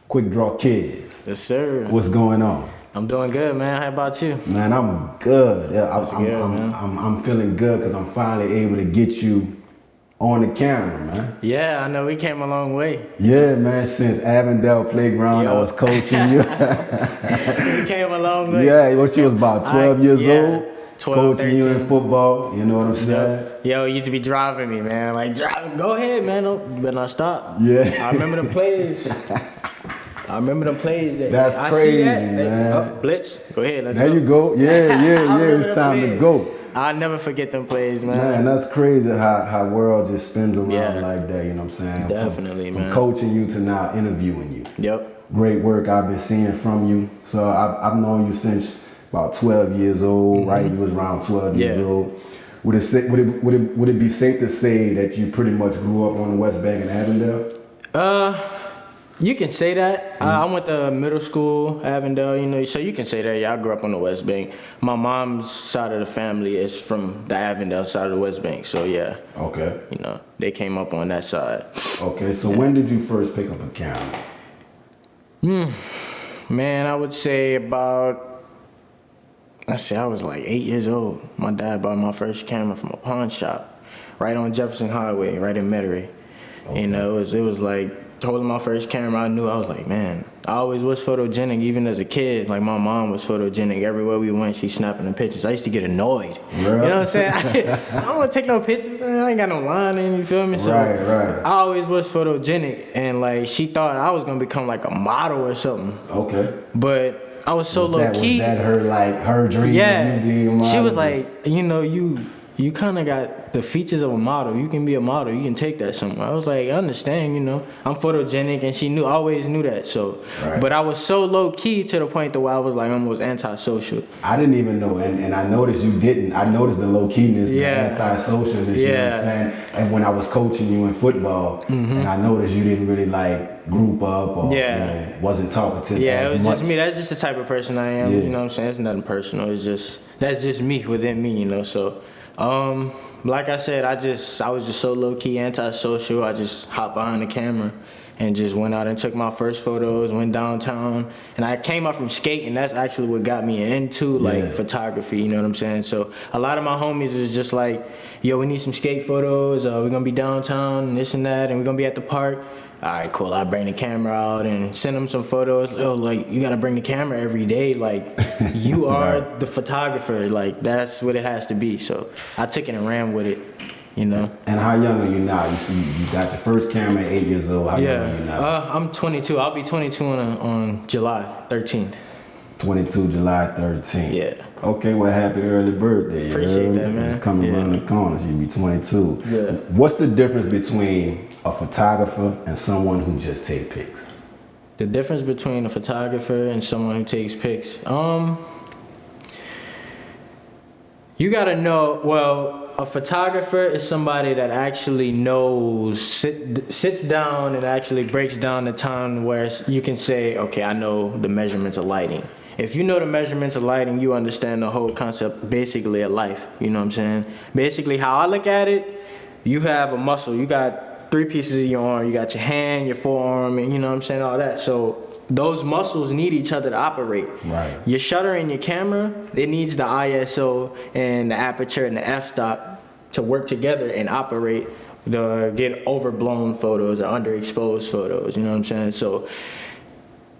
QuikDrawKiz. Yes, sir. What's going on? I'm doing good, man. How about you? Man, I'm good. Yeah, I'm feeling good because I'm finally able to get you on the camera, man. Yeah, I know we came a long way. Yeah, man. Since Avondale Playground, I was coaching you. We came a long way. Yeah, what you was about 12 years old? 12, coaching 13. you in football, you know what I'm saying? Yo, you used to be driving me, man. Like, go ahead, man. You better not stop. Yeah. I remember them plays. That's crazy, man. Oh, blitz. Go ahead. Let's there go. you go. Yeah. It's time to go. I'll never forget them plays, man. Man, that's crazy how world just spins around like that, you know what I'm saying? Definitely, from man. coaching you to now interviewing you. Yep. Great work I've been seeing from you. So I've known you since about 12 years old, right? You was around 12 years old. Would it be safe to say that you pretty much grew up on the West Bank in Avondale? You can say that. I went to middle school, Avondale, you know, so you can say that. Yeah, I grew up on the West Bank. My mom's side of the family is from the Avondale side of the West Bank, so yeah. Okay. You know, they came up on that side. Okay, so when did you first pick up a camera? Man, I would say about, I was like 8 years old. My dad bought my first camera from a pawn shop right on Jefferson Highway, right in Metairie. Okay. You know, it was like, holding my first camera, I was like, man, I always was photogenic, even as a kid. Like, my mom was photogenic. Everywhere we went, she's snapping the pictures. I used to get annoyed. Right. You know what I'm saying? I don't want to take no pictures. I ain't got no line in, you feel me? So right. I always was photogenic, and like, she thought I was going to become like a model or something. Okay. But I was so low-key. Was that her dream? Yeah. Of you being a model? She was like, you know, you kind of got the features of a model. You can be a model. You can take that somewhere. I was like, I understand, you know. I'm photogenic, and she always knew that. So, but I was so low key to the point that where I was like almost antisocial. I didn't even know, and I noticed you didn't. I noticed the low keyness, the antisocialness. You know what I'm saying? And when I was coaching you in football, and I noticed you didn't really like group up or you know, wasn't talking to it was much. just me. That's just the type of person I am. You know what I'm saying? It's nothing personal. That's just me within me. You know, so. Like I said, I was just so low-key antisocial. I just hopped behind the camera and just went out and took my first photos, went downtown. And I came up from skating. That's actually what got me into like photography, you know what I'm saying? So a lot of my homies is just like, yo, we need some skate photos. We're gonna be downtown and this and that, and we're gonna be at the park. All right, cool. I bring the camera out and send them some photos. Oh, like, you gotta bring the camera every day. Like, you are the photographer. Like, that's what it has to be. So I took it and ran with it, you know. And how young are you now? You got your first camera at 8 years old. How young are you now? I'm 22. I'll be 22 on July 13th. 22, July 13th. Yeah. Okay, well, happy early birthday. Appreciate that, man. It's coming around the corner, so you'll be 22. Yeah. What's the difference between a photographer and someone who just takes pics? The difference between a photographer and someone who takes pics? You gotta know, well, a photographer is somebody that actually knows, sits down and actually breaks down the time where you can say, okay, I know the measurements of lighting. If you know the measurements of lighting, you understand the whole concept basically of life, you know what I'm saying? Basically, how I look at it, you have a muscle, you got 3 pieces of your arm, you got your hand, your forearm, and you know what I'm saying, all that. So those muscles need each other to operate. Right. Your shutter and your camera, it needs the ISO and the aperture and the f-stop to work together and operate to get overblown photos or underexposed photos, you know what I'm saying? So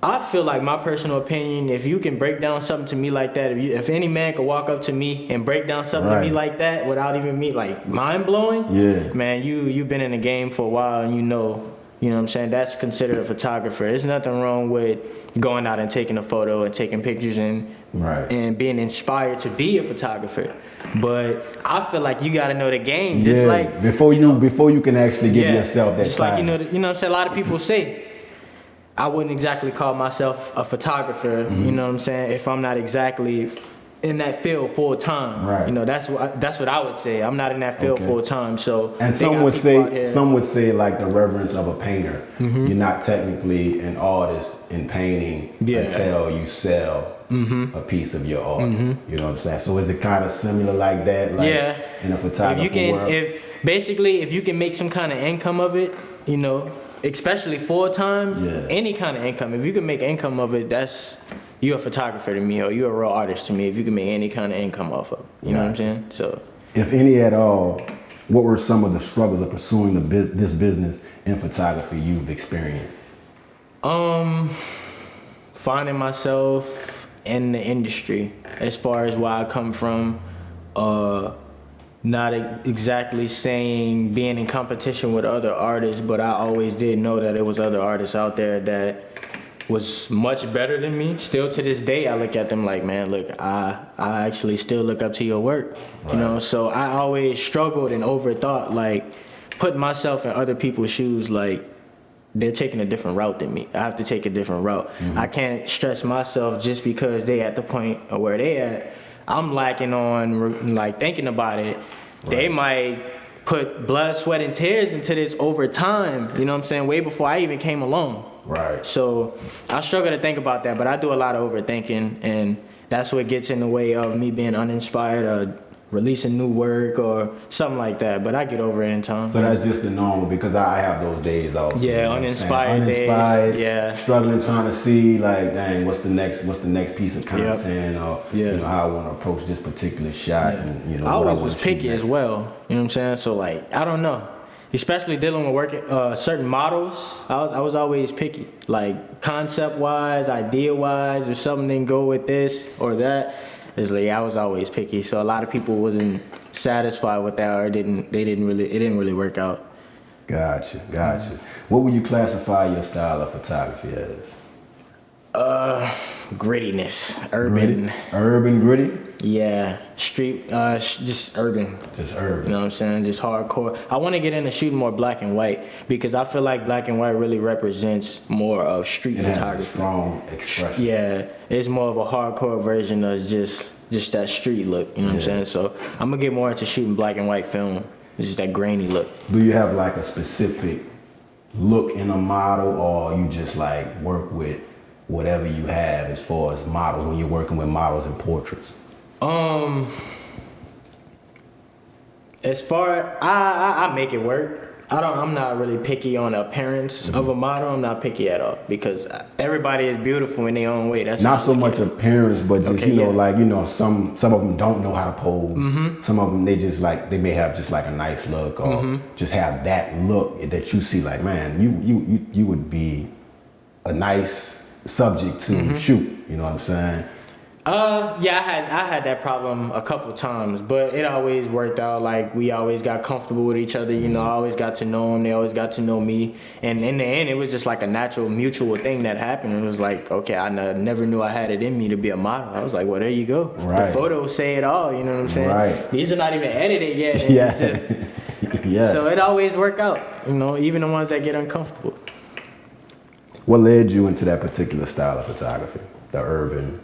I feel like, my personal opinion, if you can break down something to me like that, if any man could walk up to me and break down something to me like that without even me like mind blowing, man, you've been in the game for a while, and you know what I'm saying, that's considered a photographer. There's nothing wrong with going out and taking a photo and taking pictures and being inspired to be a photographer. But I feel like you got to know the game, just like before you can actually give yourself that just time. Like you know what I'm saying. A lot of people say, I wouldn't exactly call myself a photographer, you know what I'm saying, if I'm not exactly in that field full time. Right. You know, that's what I would say. I'm not in that field full time. So and some would say like the reverence of a painter. You're not technically an artist in painting until you sell a piece of your art. You know what I'm saying? So is it kind of similar like that? Like in a photography world? If you can make some kind of income of it, you know, especially full time, Yeah. any kind of income. If you can make income of it, you're a photographer to me, or you're a real artist to me. If you can make any kind of income off of it, you know what I'm saying? So, if any at all, what were some of the struggles of pursuing this business in photography you've experienced? Finding myself in the industry as far as where I come from, not exactly saying being in competition with other artists, but I always did know that there was other artists out there that was much better than me. Still to this day, I look at them like, man, look, I actually still look up to your work, you know? So I always struggled and overthought, like, putting myself in other people's shoes, like, they're taking a different route than me. I have to take a different route. I can't stress myself just because they at the point of where they at. I'm lacking on, like, thinking about it. They might put blood, sweat, and tears into this over time, you know what I'm saying, way before I even came along. Right. So I struggle to think about that, but I do a lot of overthinking, and that's what gets in the way of me being uninspired or releasing new work or something like that. But I get over it in time. So that's just the normal, because I have those days also. Yeah, you know uninspired days. Yeah. Struggling, trying to see, like, dang, what's the next piece of content, or you know, how I want to approach this particular shot, and you know, I what always I was want to picky shoot as well. You know what I'm saying? So, like, I don't know. Especially dealing with working certain models, I was always picky. Like, concept wise, idea wise, if something didn't go with this or that, it's like I was always picky. So a lot of people wasn't satisfied with that, or it didn't really work out. Gotcha. What would you classify your style of photography as? Grittiness, urban. Urban gritty? Yeah, street, just urban. Just urban. You know what I'm saying? Just hardcore. I want to get into shooting more black and white, because I feel like black and white really represents more of street photography. Has a strong expression. Yeah, it's more of a hardcore version of just that street look. You know what I'm saying? So I'm gonna get more into shooting black and white film. It's just that grainy look. Do you have like a specific look in a model, or you just like work with whatever you have as far as models when you're working with models and portraits? As far I make it work. I'm not really picky on the appearance of a model. I'm not picky at all, because everybody is beautiful in their own way. That's not so much appearance, but just like, you know, some of them don't know how to pose. Some of them, they may have just like a nice look, or just have that look that you see like, man, you would be a nice subject to shoot. You know what I'm saying? Yeah, I had that problem a couple times, but it always worked out. Like, we always got comfortable with each other, you know. I always got to know them, they always got to know me, and in the end, it was just like a natural, mutual thing that happened. It was like, okay, I never knew I had it in me to be a model. I was like, well, there you go. Right. The photos say it all, you know what I'm saying? Right. These are not even edited yet. And it's just, so it always worked out, you know, even the ones that get uncomfortable. What led you into that particular style of photography, the urban?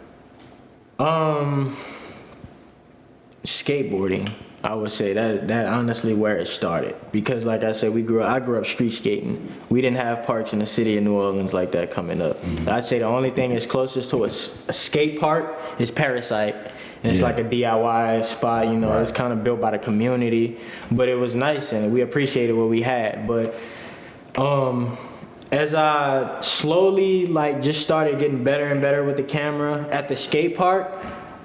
Skateboarding, I would say that honestly where it started, because like I said, I grew up street skating. We didn't have parks in the city of New Orleans like that coming up. I'd say the only thing that's closest to a skate park is Parasite, and it's like a DIY spot, you know. It's kind of built by the community, but it was nice and we appreciated what we had. But as I slowly just started getting better and better with the camera at the skate park,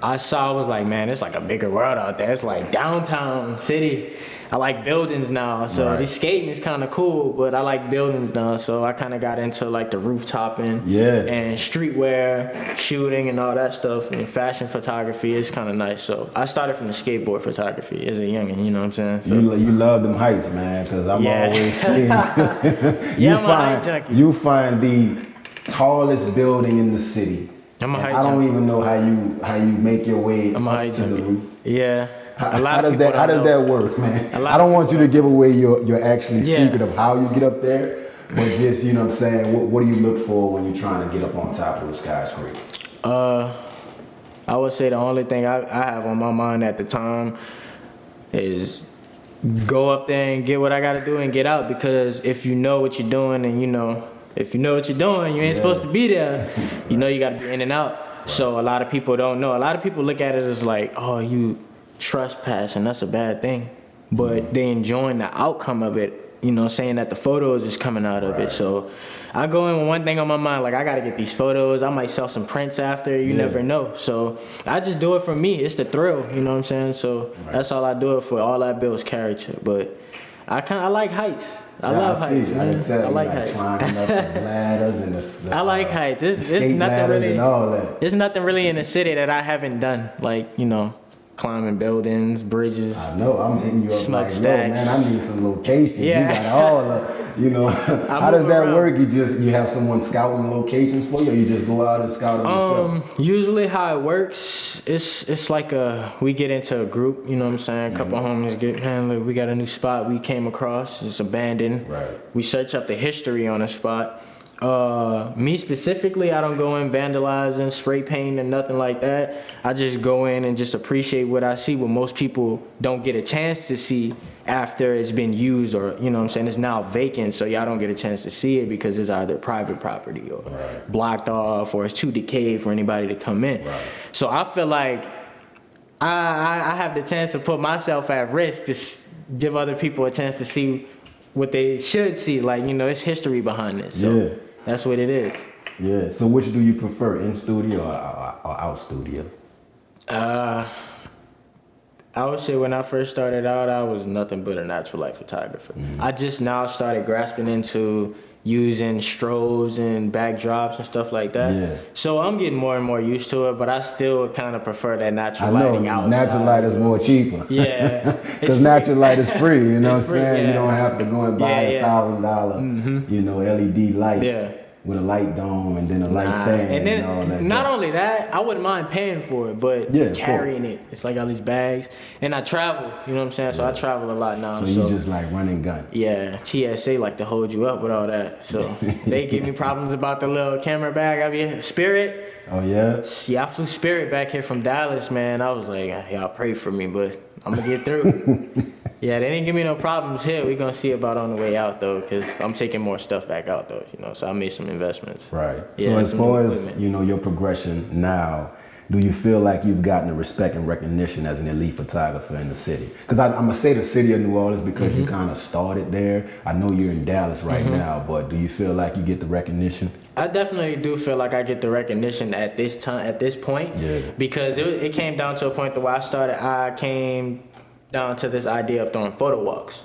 I was like, man, it's like a bigger world out there. It's like downtown city. I like buildings now, so the skating is kind of cool, but I like buildings now, so I kind of got into like the rooftopping and streetwear shooting and all that stuff, and fashion photography is kind of nice. So I started from the skateboard photography as a youngin', you know what I'm saying? So you love them heights, man, because I'm always seeing you find the tallest building in the city. I don't even know how you make your way up to the roof. Yeah. How does that work, man? I don't want you to give away your actually secret of how you get up there, but just, you know what I'm saying, what do you look for when you're trying to get up on top of the skyscraper? I would say the only thing I have on my mind at the time is go up there and get what I gotta do and get out, because if you know what you're doing, and if you know what you're doing, you ain't supposed to be there, you gotta be in and out. So a lot of people don't know. A lot of people look at it as like, oh, you trespassing, that's a bad thing, but they enjoying the outcome of it, you know, saying that the photos is coming out of it. So I go in with one thing on my mind, like I gotta get these photos. I might sell some prints after, you never know. So I just do it for me. It's the thrill, you know what I'm saying? So that's all I do it for. All that builds character. But I like heights. I love heights, man. I can tell I like heights. Climbing up the ladders and the I like heights. It's nothing really. And all that. There's nothing really in the city that I haven't done. Like, you know, climbing buildings, bridges. I know. I'm hitting you up smoke like, stacks. yo, man, I need some locations. Yeah. You got all of, you know. How does that work? You have someone scouting locations for you, or you just go out and scout them yourself? Usually how it works, it's like we get into a group, you know what I'm saying? A couple homies get, man, look, we got a new spot we came across. It's abandoned. Right. We search up the history on the spot. Me specifically, I don't go in vandalizing, spray painting, and nothing like that. I just go in and just appreciate what I see, what most people don't get a chance to see after it's been used, or, you know what I'm saying, it's now vacant, so y'all don't get a chance to see it because it's either private property or blocked off, or it's too decayed for anybody to come in. So I feel like I have the chance to put myself at risk to give other people a chance to see what they should see. Like, you know, it's history behind this. So that's what it is. Yeah. So which do you prefer, in studio or out studio? I would say when I first started out, I was nothing but a natural light photographer. I just now started grasping into using strobes and backdrops and stuff like that. So I'm getting more and more used to it, but I still kind of prefer that natural lighting outside. Natural light is more cheaper. Yeah. Because natural light is free, you know what I'm saying? Yeah. You don't have to go and buy $1,000, you know, LED light with a light dome and then a light stand and then all that. Not only that, I wouldn't mind paying for it, but carrying it. It's like all these bags. And I travel, you know what I'm saying? So I travel a lot now. So you just like running gun. Yeah, TSA like to hold you up with all that. So they give me problems about the little camera bag. I mean, Spirit. Oh yeah? Yeah, I flew Spirit back here from Dallas, man. I was like, y'all pray for me, but I'm gonna get through. Yeah, they didn't give me no problems here. We're gonna see about on the way out though, because I'm taking more stuff back out though, you know, so I made some investments. Right. Yeah, so as far as, you know, your progression now, do you feel like you've gotten the respect and recognition as an elite photographer in the city? Because I'm gonna say the city of New Orleans because you kind of started there. I know you're in Dallas right now, but do you feel like you get the recognition? I definitely do feel like I get the recognition at this time, at this point. Yeah. Because it came down to a point that when I came down to this idea of throwing photo walks.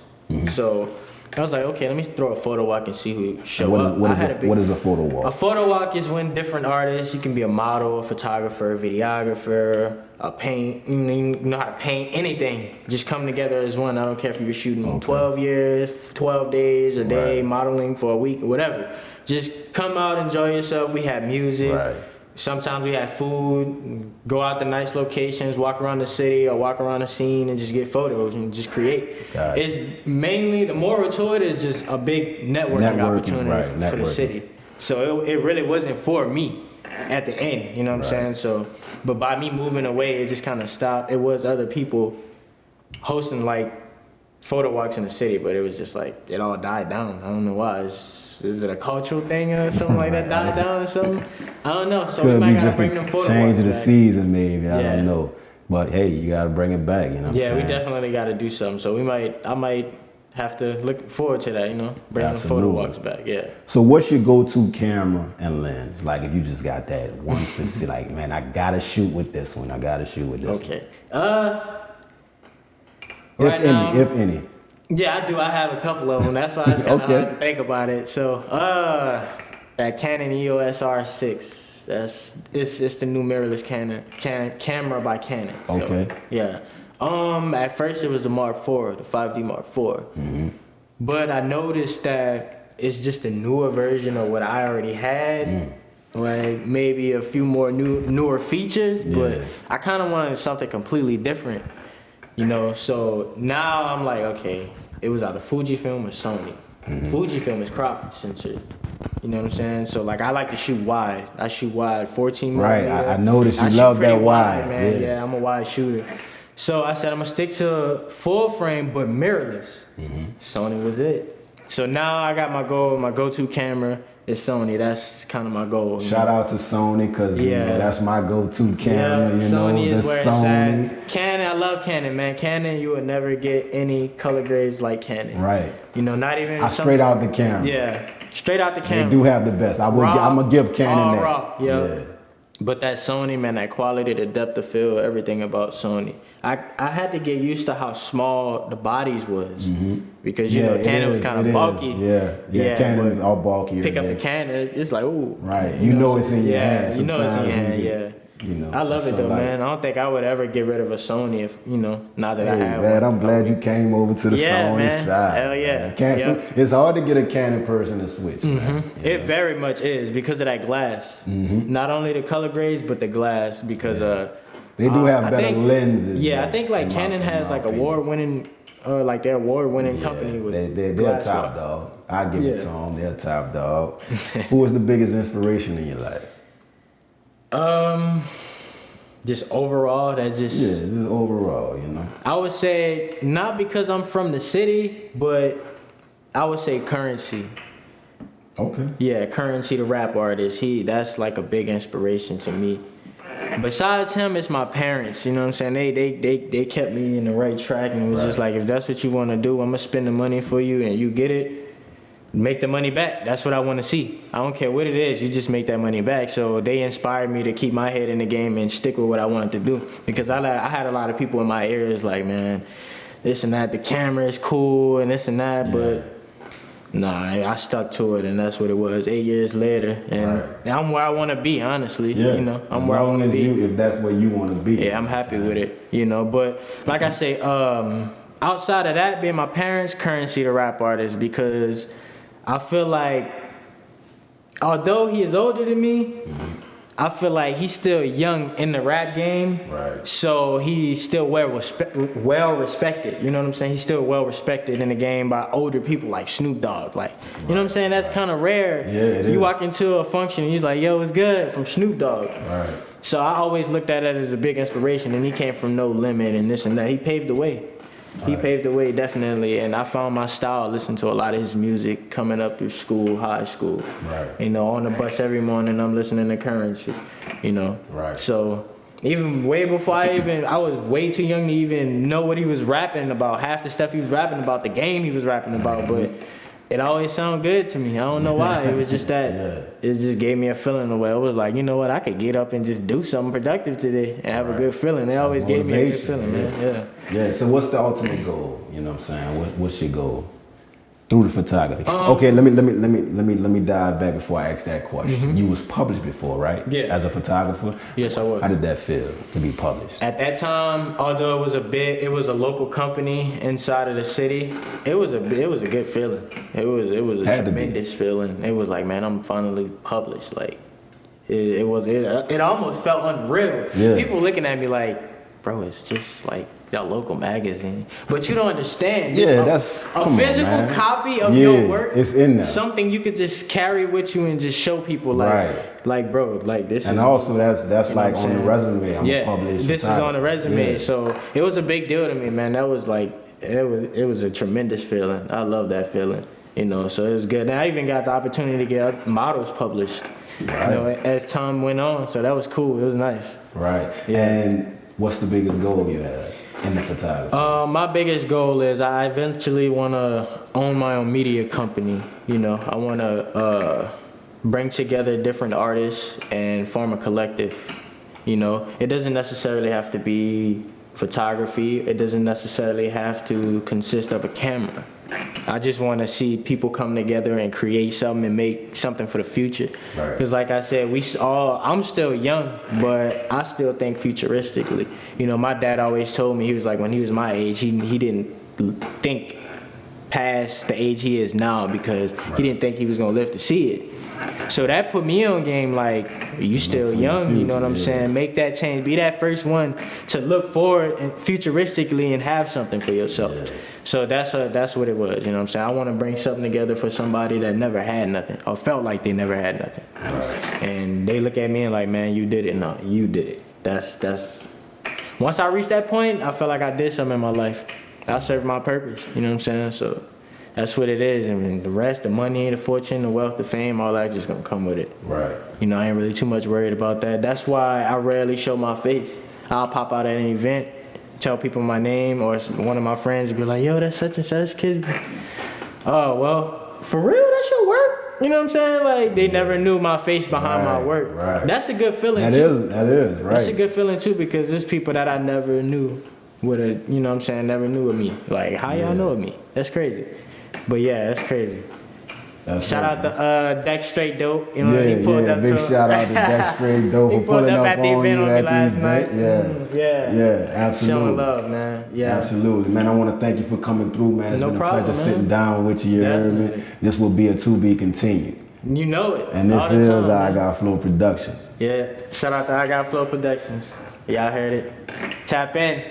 So I was like, okay, let me throw a photo walk and see who show up. What is a photo walk? A photo walk is when different artists, you can be a model, a photographer, a videographer, you know how to paint, anything. Just come together as one. I don't care if you're shooting 12 years, 12 days, a day, modeling for a week, or whatever. Just come out, enjoy yourself. We have music. Sometimes we have food, go out to nice locations, walk around the city or walk around the scene and just get photos and just create. It's mainly, the moral to it is just a big networking opportunity for the city. So it really wasn't for me at the end, you know what I'm saying? So, but by me moving away, it just kind of stopped. It was other people hosting like photo walks in the city, but it was just like, it all died down. I don't know why. Is it a cultural thing or something like that died down or something? I don't know. So we might gotta bring them photo walks change of the back. season maybe, I don't know. But hey, you gotta bring it back, you know what I'm saying? We definitely gotta do something. So I might have to look forward to that, you know, bringing the photo walks back, So what's your go-to camera and lens? Like if you just got that one specific, like, man, I gotta shoot with this one, I gotta shoot with this one. If any. Yeah, I do. I have a couple of them. That's why it's kind of hard to think about it. So, that Canon EOS R6. It's the new mirrorless camera by Canon. So, yeah. At first it was the Mark IV, the 5D Mark IV. But I noticed that it's just a newer version of what I already had. Like maybe a few more newer features, but I kind of wanted something completely different. You know, so now I'm like, okay, it was either Fujifilm or Sony. Fujifilm is crop censored. You know what I'm saying? So like, I like to shoot wide. I shoot wide, 14 millimeter. Right, I noticed you love that wide. Man. Yeah, I'm a wide shooter. So I said I'm gonna stick to full frame but mirrorless. Sony was it. So now I got my go-to camera. it's Sony. That's kind of my goal. Shout out to Sony, because you know, that's my go-to camera. Yeah, you know, Sony is where Sony. it's at. Canon, I love Canon, man. Canon, you would never get any color grades like Canon. Right. You know, not even. Straight out the camera. Yeah, straight out the camera. They do have the best. I'm gonna give Canon that. Raw. Yeah. But that Sony, man, that quality, the depth of field, everything about Sony. I had to get used to how small the bodies was, because you know Canon was kind of bulky. Yeah. Canon's all bulky. Pick up the Canon, it's like, ooh. Right. You know it's in your hand. You know it's in your hand. You know, I love it though, man. I don't think I would ever get rid of a Sony if, you know, now that I have man, one. I'm glad you came over to the Sony man. side. Hell yeah. It's hard to get a Canon person to switch, man. It very much is, because of that glass. Not only the color grades, but the glass, because they do have better lenses. Yeah, I think like Canon has like award-winning, or like their award-winning company with they're top dog. I give it to them. They're top dog. Who was the biggest inspiration in your life? Just overall, just overall, you know. I would say not because I'm from the city, but I would say Currency. Okay. Yeah, Currency, the rap artist. That's like a big inspiration to me. Besides him, it's my parents. You know what I'm saying? They kept me in the right track, and it was just like, if that's what you want to do, I'm gonna spend the money for you, and you get it. Make the money back. That's what I want to see. I don't care what it is. You just make that money back. So they inspired me to keep my head in the game and stick with what I wanted to do. Because I had a lot of people in my ears like, man, this and that. The camera is cool and this and that. But nah, I stuck to it, and that's what it was. 8 years later, and I'm where I want to be. Honestly, you know, I'm where I want to be. If that's where you want to be. Yeah, I'm happy with it. You know, but like I say, outside of that, being my parents, Currency, the rap artist, because I feel like, although he is older than me, I feel like he's still young in the rap game. Right. So he's still well respected. You know what I'm saying? He's still well respected in the game by older people like Snoop Dogg. Like, you know what I'm saying? That's kind of rare. Yeah, it is. You walk into a function and he's like, yo, it's good, from Snoop Dogg. Right. So I always looked at it as a big inspiration, and he came from No Limit and this and that. He paved the way. He paved the way, definitely, and I found my style, listening to a lot of his music coming up through school, high school. Right. You know, on the bus every morning, I'm listening to Currency, you know. Right. So even way before I was way too young to even know what he was rapping about. Half the stuff he was rapping about, the game he was rapping about, but it always sounded good to me. I don't know why. It was just that it just gave me a feeling the way it was like, you know what, I could get up and just do something productive today and have a good feeling. It always gave me a good feeling, man. Yeah. So what's the ultimate goal? You know what I'm saying? What's your goal through the photography? Okay, let me dive back before I ask that question. You was published before, right? Yeah. As a photographer. Yes, I was. How did that feel to be published? At that time, although it was a local company inside of the city, it was a good feeling. It was a tremendous feeling. It was like, man, I'm finally published. Like, it almost felt unreal. Yeah. People looking at me like, bro, it's just like that local magazine. But you don't understand. Yeah, that's a physical copy of your work. It's in there. Something you could just carry with you and just show people, like bro, like this. And also that's like on the resume. I'm published. This is on the resume. So it was a big deal to me, man. That was like it was a tremendous feeling. I love that feeling. You know, so it was good. And I even got the opportunity to get models published. Right. You know, as time went on. So that was cool. It was nice. Right. Yeah. And what's the biggest goal you have in the photography? My biggest goal is I eventually want to own my own media company. You know, I want to bring together different artists and form a collective. You know, it doesn't necessarily have to be photography. It doesn't necessarily have to consist of a camera. I just want to see people come together and create something and make something for the future. Because like I said, I'm still young, but I still think futuristically. You know, my dad always told me, he was like, when he was my age, he didn't think past the age he is now, because he didn't think he was going to live to see it. So that put me on game, like, you still young, you know what I'm saying? Make that change. Be that first one to look forward and futuristically and have something for yourself. So that's what it was, you know what I'm saying? I want to bring something together for somebody that never had nothing or felt like they never had nothing. And they look at me and like, man, you did it. No, you did it. That's once I reached that point, I felt like I did something in my life. I served my purpose, you know what I'm saying? So that's what it is. I mean, the rest, the money, the fortune, the wealth, the fame, all that just gonna come with it. Right. You know, I ain't really too much worried about that. That's why I rarely show my face. I'll pop out at an event, tell people my name, or one of my friends will be like, yo, that's such and such kids. Oh, well, for real, that's your work? You know what I'm saying? Like, they never knew my face behind my work. Right. That's a good feeling, That too. That is, right. That's a good feeling, too, because there's people that I never knew would have, you know what I'm saying, never knew of me. Like, how y'all know of me? That's crazy. But, yeah, that's crazy. Shout out to Deck Straight Dope. You know, he pulled up big to shout out to Deck Straight Dope for pulling up at the on event you on me at last the night. event. Yeah, absolutely. Showing love, man. Yeah, absolutely, man. I want to thank you for coming through, man. It's been a pleasure sitting down with you. You heard me? This will be a to be continued. You know it. And this is I Got Flow Productions. Yeah, shout out to I Got Flow Productions. Y'all heard it. Tap in.